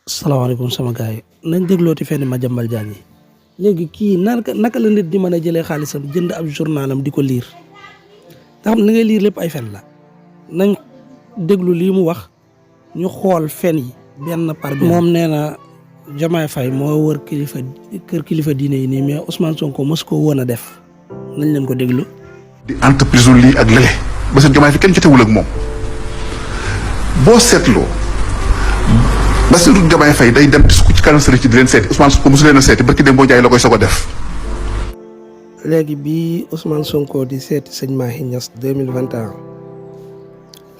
salaamaaleykum sama gars yi nañ déglooti fenn Madiambal Diagne yi léegi kii naka la nit di mën a jëlee xaalisam jënd ab journalam di ko liir nga xam ne li ngay liir lépp ay fen la nañ déglu lii mu wax ñu xool fen yi benn par benn. moom nee na Diomaye Faye moo wër kër kilifa diine yi nii mais Ousmane Sonko mos ko woon a def nañ leen ko déglu. di entreprise lii ak lële ba seen Diomaye fi kenn jotewul ak moom boo seetloo Bassirou Diomaye Faye day dem ci kanam sëriñ ci di leen seeti Ousmane Sonko mosu leen a seeti barki dem boo jaay la koy soog a def. léegi bii Ousmane Sonko di seeti sëñ Mahi Niass 2021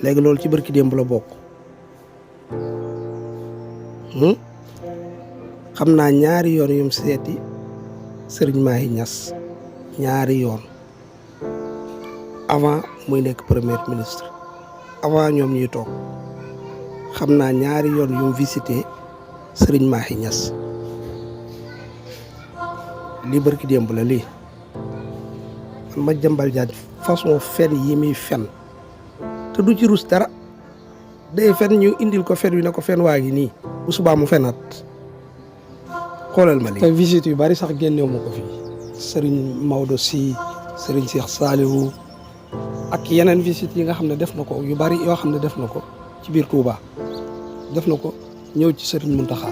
léegi loolu ci barki démb la bokk xam naa ñaari yoon yum seeti sëriñ Mahi Niass ñaari yoon avant muy nekk premier ministre avant ñoom ñuy toog xam naa ñaari yoon yum visité sëriñ Mahi Niass lii barki démb la lii Madiambal Diagne façon fen yi muy fen te du ci rus dara day fen ñu indil ko fen wi ne ko fen waa ngi nii bu subaa mu fenat xoolal ma lii. te visite yu bari sax génnewu ma ko fii Serigne Maodo Sy Serigne Cheikh Saliou ak yeneen visite yi nga xam ne def na ko yu bari yoo xam ne def na ko ci biir Touba def na ko ñëw ci Serigne Mountakha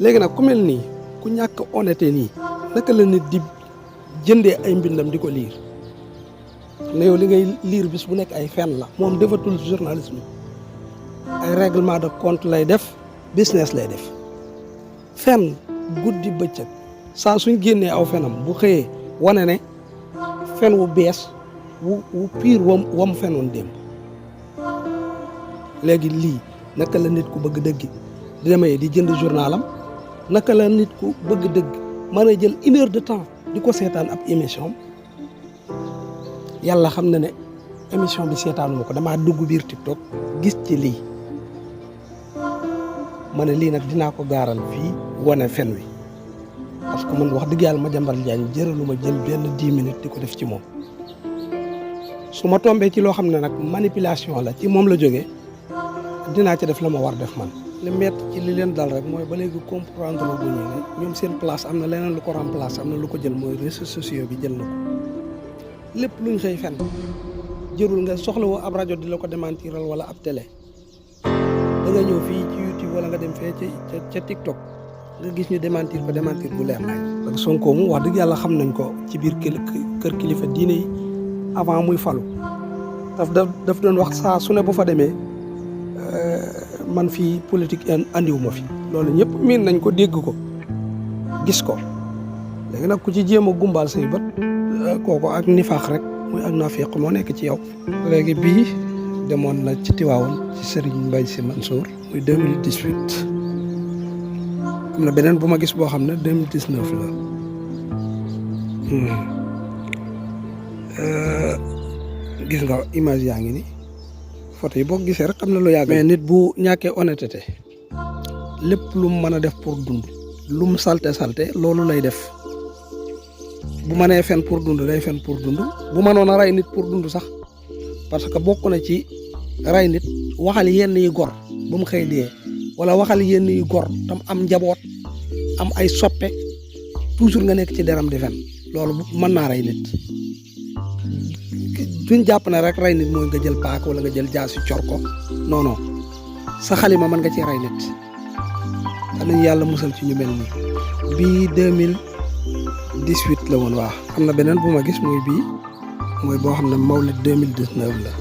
léegi nag ku mel nii ku ñàkk honnêteté nii naka la nit di jëndee ay mbindam di ko liir ne yow li ngay liir bis bu nekk ay fen la. moom defatul journalisme ay règlement de compte lay def business lay def fen guddi bëccëg saa suñ génnee aw fenam bu xëyee wane ne fen wu bees wu piir wam fenoon démb. léegi lii naka la nit ku bëgg dëgg di demee di jënd journalam naka la nit ku bëgg dëgg mën a jël 1 heure de temps di ko seetaan ab émission yàlla xam na ne émission bi seetaanu ma ko damaa dugg biir TikTok gis ci lii ma ne lii nag dinaa ko gaaral fii wane fen wi parce que man wax dëgg yàlla Madiambal Diagne jëralu ma jël benn 10 minutes di ko def ci moom su ma tombee ci loo xam ne nag manipulation la ci moom la jógee dinaa ci def la ma war def man. li mett ci li leen dal rek mooy ba léegi comprendre bu ñu ne ñoom seen place am na leneen lu ko remplacer am na lu ko jël mooy réseaux sociaux bi jël na ko lépp luñ xëy fen jërul nga soxla woo ab rajo di la ko démentiral wala ab télé da nga ñëw fii ci YouTube wala nga dem fee ca TikTok nga gis ñu démentir ko démentir bu leer nañ. parce que Sonko mu wax dëgg yàlla xam nañ ko ci biir kër kilifa diine yi avant muy falu daf doon wax saa su ne bu fa demee man fii politique andiwu ma fi loolu ñëpp miin nañ ko dégg ko gis ko léegi nag ku ci jéem a gumbaal say bët kooku ak nifaax rek muy ak naafiq moo nekk ci yow. léegi bii demoon na ci Tiwaawoon ci Serigne Mbaye Sy Mansour muy 2018 am na beneen bu ma gis boo xam ne 2019 la gis nga image yaa ngi ni photo yi boo gisee rek am na lu yàgg. mais nit bu ñàkkee honnêteté lépp lu mu mën a def pour dund lu mu salte loolu lay def bu mënee fen pour dund day fen pour dund bu mënoon a rey nit pour dund sax parce que bokk na ci rey nit waxal yenn yi gor ba mu xëy dee wala waxal yenn yi gor tam am njaboot am ay soppe toujours nga nekk ci deram di fen loolu mën naa rey nit. duñ jàpp ne rek rey nit mooy nga jël paaka wala nga jël jaasi cor ko non non sa xalima mën nga ci rey nit xam nañu yàlla musal ci ñu mel nii. bii 2018 la woon waa am na beneen bu ma gis muy bii mooy boo xam ne Mawlid 2019 la.